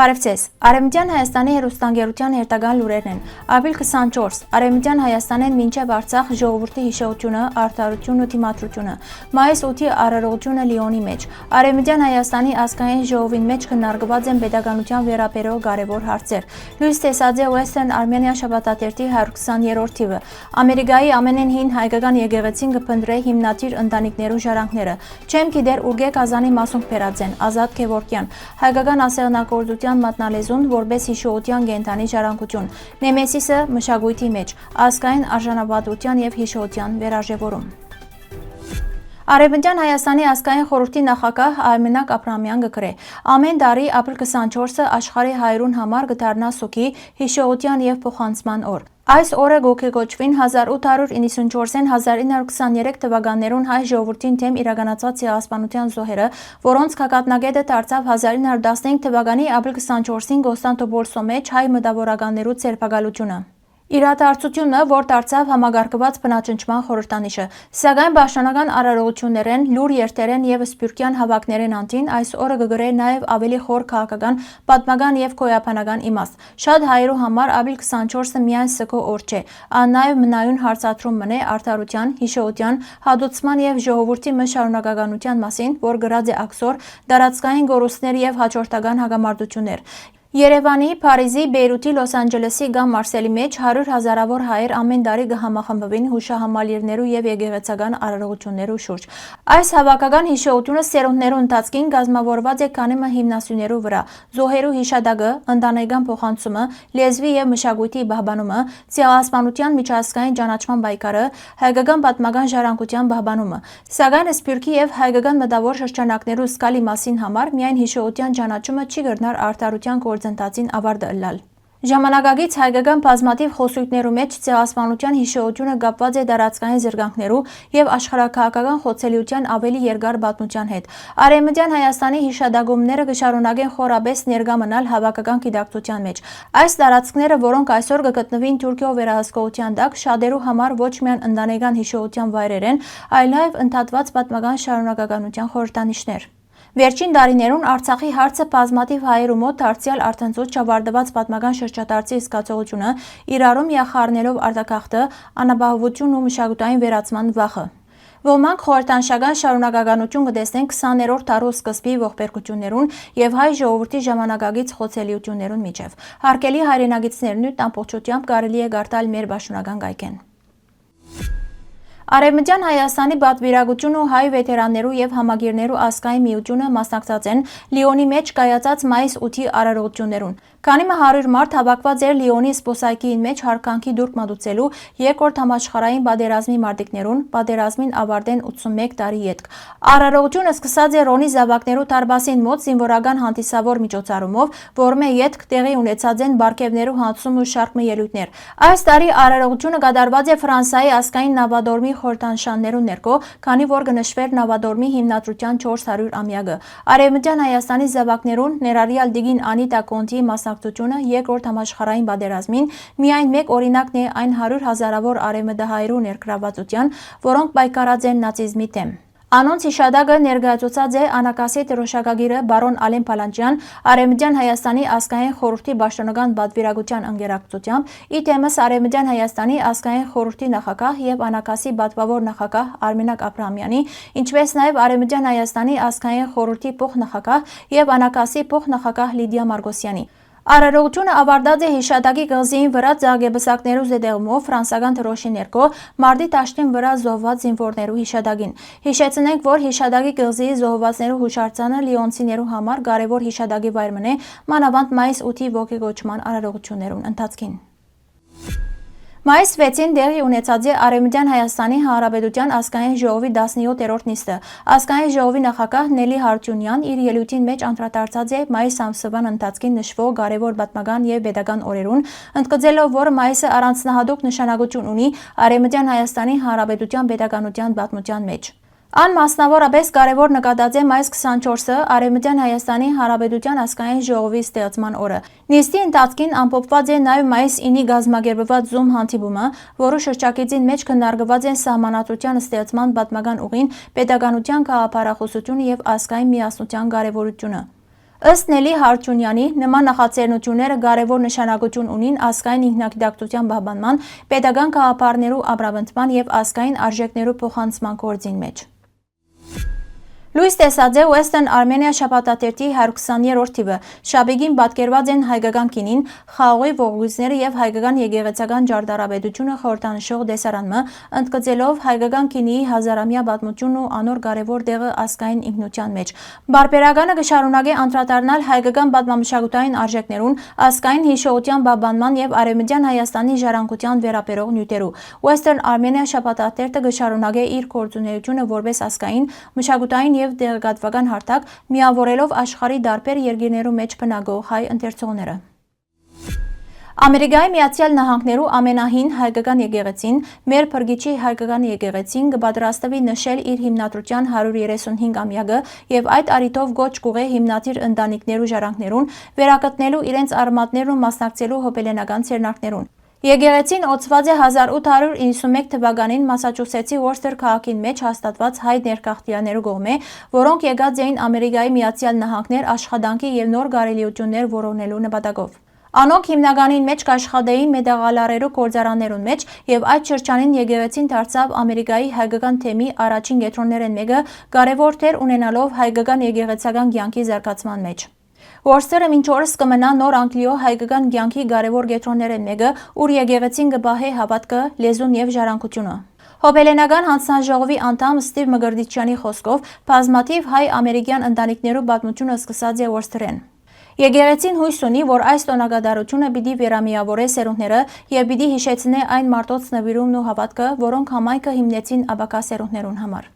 Բարևձեզ, Արևմտյան Հայաստանի հեռուստաընկերության հերթական լուրերն են, ապրիլ 24, Արևմտյան Հայաստանեն մինչև Արցախ ժողովրդի հիշողությունը, արդարությունն ու դիմադրությունը, մայիս 8-ի արարողությունը Լիոնի մեջ, Արևմտյան Հայաստանի ազգային ժողովին մեջ քննարկված են պետականության վերաբերող կարևոր հարցեր, լույս տեսած է Western Armenia շաբաթաթերթի 120-րդ թիվը, Ամերիկայի ամենեն հին հայկական եկեղեցին կփնտրե հիմնադիր ընտանիքներու ժառանգները, չեմ գիտեր ուր Կազանի մասունք փերած են, Ազատ Գևորգյան, հայկական ասեղնակորձության մատնալեզուն որպես հիշողության կենդանի ժառանգություն, Նեմեսիսը մշակույթի մեջ, ազգային արժանապատվության եւ հիշողության վերարժևորում։ Արևմտյան Հայաստանի ազգային խորհրդի նախագահ Արմենակ Աբրահամյան գկրե ամեն տարի ապրիլ 24-ը աշխարհի հայրուն համար կդառնա սուքի հիշողության եւ փոխանցման օր։ Այս օրը գոքեգոչվին 1894-ին 1923 թվականներուն հայ ժողովրդին թեմ իրականացված ցեղասպանության զոհերը, որոնց գագաթնակետը դարձավ 1915 թվականի ապրիլ 24-ին Կոստանդնուպոլսո մեջ հայ մտավորականներու ցերպակալությունը։ Իրադարձությունը, որ դարձավ համագարկված բնաճնչման խորհրդանիշը, սակայն պաշտոնական արարողություններեն, լուր երթերեն եւ սփյուռքյան հավաքներեն անտին այս օրը կգրե նաեւ ավելի խոր քաղաքական, պատմական եւ գոյաբանական իմաստ։ Շատ հայերու համար ապրիլ 24-ը միայն սգո օր չէ, ան նաեւ մնայուն հարցադրում մնե արդարության, հիշողության, հադուցման եւ ժողովրդի մշարունակականության մասին, որ գրած է աքսոր, տարածքային գորուստներ եւ հաջորդական հագամարտություններ։ Երևանի, Փարիզի, Բեյրութի, Լոս Անջելեսի կամ Մարսելի մեջ 100 հազարավոր հայեր ամեն տարի կհամախմբվին հուշահամալիրներու եւ եկեղեցական արարողություններու շուրջ։ Այս հավաքական հիշողությունը սերունդներու ընթացքին կազմավորված է քանի հիմնասյուներու վրա՝ զոհերու հիշադակը, ընտանեկան փոխանցումը, լեզվի եւ մշակույթի պահպանումը, ցեղասպանության միջազգային ճանաչման պայքարը, հայկական պատմական ժառանգության պահպանումը։ Սակայն սփյուռքի եւ հայկական մտավոր շրջանակներու զգալի մասին համար միայն հիշողության ճանաչումը չի կրնար արդարության գործընթացին ավարտը ըլլալ։ Ժամանակակից հայկական բազմաթիվ խոսույթներու մեջ ցեղասպանության հիշողությունը կապված է տարածքային զրկանքներու եւ աշխարհաքաղաքական խոցելիության ավելի երկար պատմության հետ։ Արևմտյան Հայաստանի հիշադակումները կշարունակեն խորաբես ներկա մնալ հավաքական գիտակցության մեջ։ Այս տարածքները, որոնք այսօր կգտնվին Թուրքիո վերահսկողության տակ, շատերու համար ոչ միայն ընտանեկան հիշողության վայրեր են, այլ նաեւ ընդհատված պատմական շարունակականության խորհրդանիշներ։ Վերջին տարիներուն Արցախի հարցը բազմաթիվ հայերու մոտ դարձյալ արդենցուց չավարտված պատմական շրջադարձի զգացողությունը, իրարում յախառնելով արտագաղթը, անապահովությունն ու մշակութային վերացման վախը։ Ոմանք խորհրդանշական շարունակականություն կտեսնեն 20-րդ դարու սկզբի ողբերգություններուն եւ հայ ժողովրդի ժամանակակից խոցելիություններուն միջև։ Հարգելի հայրենագիտներն ու ամբողջությամբ կարելի է գարտալ մեր պաշտոնական գայքեն։ Արևմտյան Հայաստանի պատվիրակությունը ու հայ վետերաններու եւ համագիրներու ազգային միությունը մասնակցած են Լիոնի մեջ կայացած մայիս 8-ի արարողություններուն։ Քանի 100 մարդ հավաքված էր Լիոնի սպոսայքին մեջ հարկանքի դուրք մատուցելու երկրորդ համաշխարհային պատերազմի մարտիկներուն, պատերազմին ավարտեն 81 տարի ետք։ Արարողությունը սկսած է Ռոնի զավակներու դարբասին մոտ զինվորական հանդիսավոր միջոցառումով, որմե ետք տեղի ունեցած են բարգևներու հանձնում ու շարք ելույթներ։ Այս տարի արարողությունը կատարված է Ֆրանսիայի ազգային նավադորմի խորհրդանշաններու ներքո, քանի որ կնշվեր նավադորմի հիմնադրության 400-ամյակը։ Արևմտյան Հայաստանի զավակներուն ներառյալ Դիգին Անիտա Կոնտիի մասնակցությունը երկրորդ համաշխարհային պատերազմին միայն մեկ օրինակն է այն 100 հազարավոր արևմտահայերու ներգրավվածության, որոնք պայքարած են նացիզմի դեմ։ Անոնց հիշադակը ներկայացուցած է Անակասի դրոշակագիրը բարոն Ալեն Փալանջյան Արևմտյան Հայաստանի ազգային խորհրդի պաշտոնական պատվիրակության ընկերակցությամբ, ի թեմս Արևմտյան Հայաստանի ազգային խորհրդի նախագահ եւ Անակասի պատվավոր նախագահ Արմենակ Աբրահամյանի, ինչպես նաեւ Արևմտյան Հայաստանի ազգային խորհրդի փոխնախագահ եւ Անակասի փոխնախագահ Լիդիա Մարգոսյանի։ Արարողությունը ավարտած է հիշադակի կղզին վրա ձագեբսակներու զետեղումով ֆրանսական դրոշի ներքո մարտի տաշտին վրա զոհված զինվորներու հիշադակին։ Հիշեցնենք, որ հիշադակի կղզի զոհվածներու հուշարձանը լիոնցիներու համար կարևոր հիշադակի վայր մնե մանավանդ մայիս 8-ի ոգեգոճման արարողություններուն ընթացքին։ Մայիս 6-ին տեղի ունեցած է Արևմտյան Հայաստանի Հանրապետության ազգային ժողովի 17-րդ նիստը։ Ազգային ժողովի նախագահ Նելի Հարությունյան իր ելույթին մեջ անդրադարձած է մայիս ամսվան ընթացքին նշվող կարևոր պատմական եւ pedagogan օրերուն, ընդգծելով, որ մայիսը առանձնահատուկ նշանակություն ունի Արևմտյան Հայաստանի Հանրապետության pedagoganության պատմության մեջ։ Ան մասնավորապես կարևոր նկատած է մայիս 24-ը Արևմտյան Հայաստանի Հանրապետության ազգային ժողովի ստեղծման օրը։ Նիստի ընթացքին ամփոփված է նաև մայիս 9-ի գազմագերբված Zoom հանդիպումը, որը շրջակիցին մեջ քննարկված են սահմանադրության ստեղծման պատմական ուղին, պետականության գաղափարախոսությունը եւ ազգային միասնության կարևորությունը։ Ըստ Նելի Հարությունյանի, նման նախաձեռնությունները կարևոր նշանակություն ունին ազգային ինքնագիտակցության պահպանման, պետական գաղափարներու ամրապնդման եւ ազգային արժեքներու փոխանցման գործին մեջ։ Լույս տեսած է Western Armenia շաբաթաթերթի 120-րդ թիվը։ Շաբիգին պատկերված են հայկական կինին, խաղողի ողգույզները եւ հայկական եկեղեցական ջարդարաբեդությունը խորհրդանշող դեսարանմը, ընդգծելով հայկական կինիի հազարամյա պատմությունն ու անոր կարևոր տեղը ազգային ինքնության մեջ։ Բարբերականը կշարունակի անդրադառնալ հայկական պատմամշակութային արժեքներուն, ազգային հիշողության պահպանման եւ Արևմտյան Հայաստանի ժառանգության վերաբերող նյութերու։ Western Armenia շաբաթաթերթը կշարունակի իր գործունեությունը որպես ազգային, մշակութային եւ տեղեկատվական հարթակ, միավորելով աշխարհի տարբեր երկրներու մեջ բնակող հայ ընթերցողները։ Ամերիկայի Միացյալ Նահանգներու ամենահին հայկական եկեղեցին, մեր փրկիչի հայկական եկեղեցին կպատրաստվի նշել իր հիմնադրության 135-ամյակը եւ այդ առիթով գոչ կուղե հիմնադիր ընտանիքներու ժառանգներուն վերակտնելու իրենց արմատներն ու մասնակցելու հոբելենական ցերնակներուն։ Եկեղեցին օծված է 1891 թվականին Մասաչուսեթսի Worcester քաղաքին մեջ հաստատված հայ ներգաղթյալներու կողմէ, որոնք եկած էին Ամերիկայի Միացյալ Նահանգներ աշխատանքի եւ նոր գարելիություններ որոնելու նպատակով։ Անոնք հիմնականին մեջ կաշխատեին մետաղալարերու գործարաններուն մեջ եւ այդ շրջանին եկեղեցին դարձավ Ամերիկայի հայկական թեմի առաջին կետրոններեն մեկը, կարևոր դեր ունենալով հայկական եկեղեցական կյանքի զարգացման մեջ։ Worcester-ը մինչ օրս կմնա նոր Անգլիո հայկական կյանքի կարևոր կետրոններեն մեկը, ուր եկեղեցին կպահե հավատքը, լեզուն եւ ժառանգությունը։ Հոբելենական հանձնաժողովի անդամ Ստիվ Մգրտիչյանի խոսքով բազմաթիվ հայ-ամերիկյան ընտանիքներու պատմությունը սկսած է Worcester-են։ Եկեղեցին հույս ունի, որ այս տոնակատարությունը պիտի վերամիավորե սերունդները եւ պիտի հիշեցնե այն մարդոց նվիրումն ու հավատքը, որոնք համայնքը հիմնեցին ապագա սերունդներուն համար։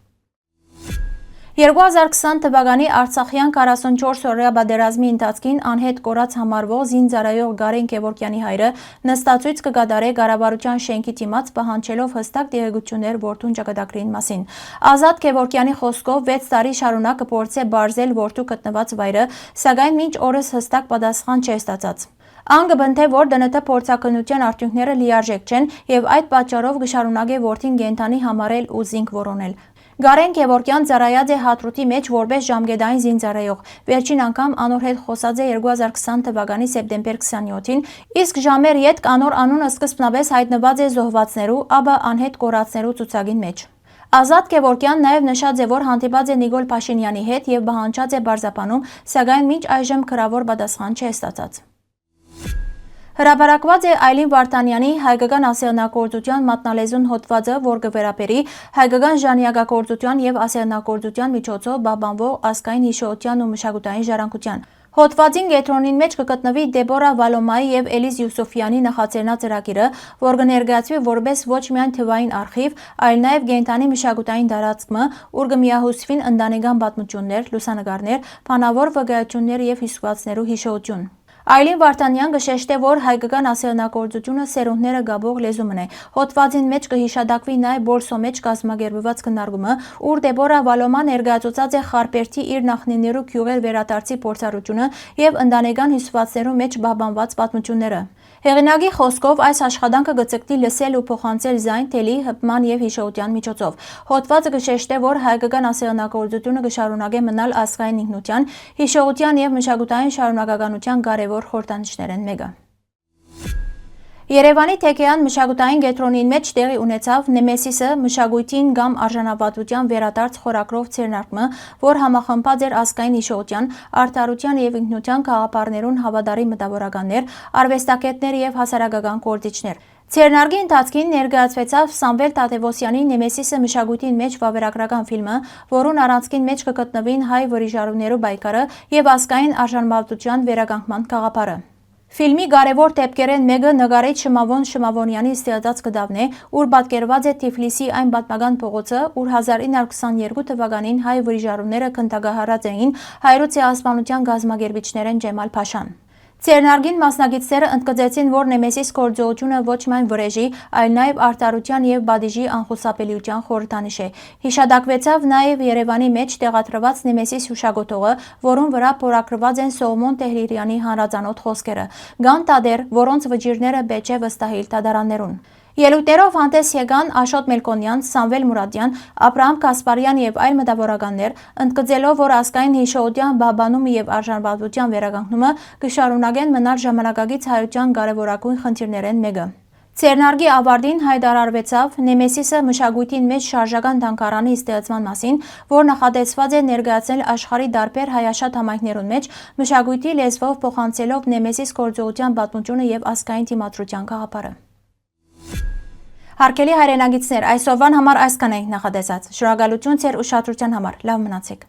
2020 թվականի Արցախյան 44-օրյա պատերազմի ընթացքին անհետ կորած համարվող զինծառայող Գարեն Գևորգյանի հայրը նստածույց կկատարե կառավարության շենքի դիմաց պահանջելով հստակ տեղեկություններ որդուն ճակատագրին մասին։ Ազատ Գևորգյանի խոսքով 6 տարի շարունակ կփորձե բարձել որդու գտնված վայրը, սակայն մինչ օրս հստակ պատասխան չէ ստացած։ Ան կբնթե, որ ԴՆԹ փորձակնության արդյունքները լիարժեք չեն եւ այդ պատճառով կշարունակե որդին կենթանի համարել ու զինք որոնել։ Գարեն Գևորգյան ծառայած է Հադրութի մեջ որպես ժամկետային զինծառայող։ Վերջին անգամ անոր հետ խոսած է 2020 թվականի սեպտեմբեր 27-ին, իսկ ժամեր յետ անոր անունը սկզբնապես հայտնված է զոհվածներու, ապա անհետ կորածներու ցուցակին մեջ։ Ազատ Գևորգյան նաև նշած է, որ հանդիպած է Նիկոլ Փաշինյանի հետ եւ պահանջած է բարձապանում, սակայն մինչ այժմ գրավոր պատասխան չէ ստացած։ Հրապարակված է Այլին Վարդանյանի հայկական ասեղնագործության մատնալեզուն հոդվածը, որ կվերապերի հայկական ժանյակագործության եւ ասեղնագործության միջոցով պահպանվող ազգային հիշողության ու մշակութային ժառանգության։ Հոդվածին կենտրոնին մեջ կգտնվի Դեբորա Վալոմայի եւ Էլիզ Յուսուֆյանի նախաձեռնած ծրագիրը, որ կներկայացվի որպես ոչ միայն թվային արխիվ, այլ նաեւ կենթանի մշակութային տարածքը, ուր կմիահուսվին ընտանեկան պատմություններ, լուսանկարներ, բանավոր վկայություններ եւ հյուսվածներու հիշողություն։ Այլին Վարդանյան կշեշտե, որ հայկական ասեղնագործությունը սերունդները գաբող լեզումն է։ Հոդվածին մեջ կհիշադակվի նաև Բոլսո մեջ կազմակերպված քննարկումը, ուր Դեբորա Վալոման ներկայացուցած է Խարպերտի իր նախնիներու գյուղեր վերադարձի փորձառությունը եւ ընտանեկան հյուսվածներու մեջ պահպանված պատմությունները։ Հեղինակի խոսքով այս աշխատանքը կցկտի լսել ու փոխանցել զայն, թելի, հպման եւ հիշողության միջոցով։ Հոդվածը կշեշտե, որ հայկական ասեղնագործությունը կշարունակե մնալ ազգային ինքնության, հիշողության եւ մշակութային շարունակականության կարևոր խորհրդանիշներն մեկը։ Երևանի Թեքեան մշակութային կենտրոնին մեջ տեղի ունեցավ Նեմեսիսը մշակույթին կամ արժանապատվության վերադարձ խորագրով ցերնարկումը, որ համախմբած էր ազգային հիշողության, արդարության եւ ինքնության գաղափարներուն հավատարիմ մտավորականներ, արվեստագետներ եւ հասարակական գործիչներ։ Ցերնարկի ընթացքին ներկայացվեցավ Սամվել Թադևոսյանի Նեմեսիսը մշակույթին մեջ վավերագրական ֆիլմը, որուն առանցքին մեջ կգտնվին հայ վրիժարուներու պայքարը եւ ազգային արժանապատվության վերականգնման գաղափարը։ Ֆիլմի կարևոր դեպքերեն մեկը նկարիչ Շմավոն Շմավոնյանի ստեղծած կտավն է, ուր պատկերված է Թիֆլիսի այն պատմական փողոցը, ուր 1922 թվականին հայ վրիժարուները քննադահարած էին հայրու ցեղասպանության գազམ་ագերբիչներեն Ջեմալ Փաշան։ Ցերնարգին մասնակիցները ընդգծեցին, որ Նեմեսիս գործողությունը ոչ միայն վրեժի, այլ նաև արդարության եւ բադիժի անխուսափելիության խորհրդանիշ է։ Հիշադակվեցավ նաև Երևանի մեջ տեղադրված Նեմեսիս հուշագոտողը, որուն վրա փորագրված են Սողոմոն Տեհրիրյանի հանրազանոթ խոսքերը, Գան տադեր, որոնց վճիրները պետք է վստահիլ տադարաններուն։ Ելույթներով հանդես եկան Աշոտ Մելքոնյան, Սամվել Մուրադյան, Աբրահամ Կասպարյան եւ այլ մտավորականներ, ընդգծելով, որ ազգային հիշողության բաբանումը եւ արժանապատվության վերականգնումը կշարունակեն մնալ ժամանակակից հայության կարևորագույն խնդիրներեն մեկը։ Ցերնարգի ավարտին հայտարարվեցավ Նեմեսիսը մշակույթին մեջ շարժական տանկարանի ստեղծման մասին, որ նախատեսված է ներկայացնել աշխարհի տարբեր հայաշատ համայնքներուն մեջ մշակույթի լեզվով փոխանցելով Նեմեսիս գործողության պատմությունը եւ ազգային դիմադրության գաղափարը։ Հարգելի հայրենագիտներ, այսօրվան համար այսքան ենք նախատեսած։ Շնորհակալություն ձեր ուշադրության համար։ Լավ մնացեք։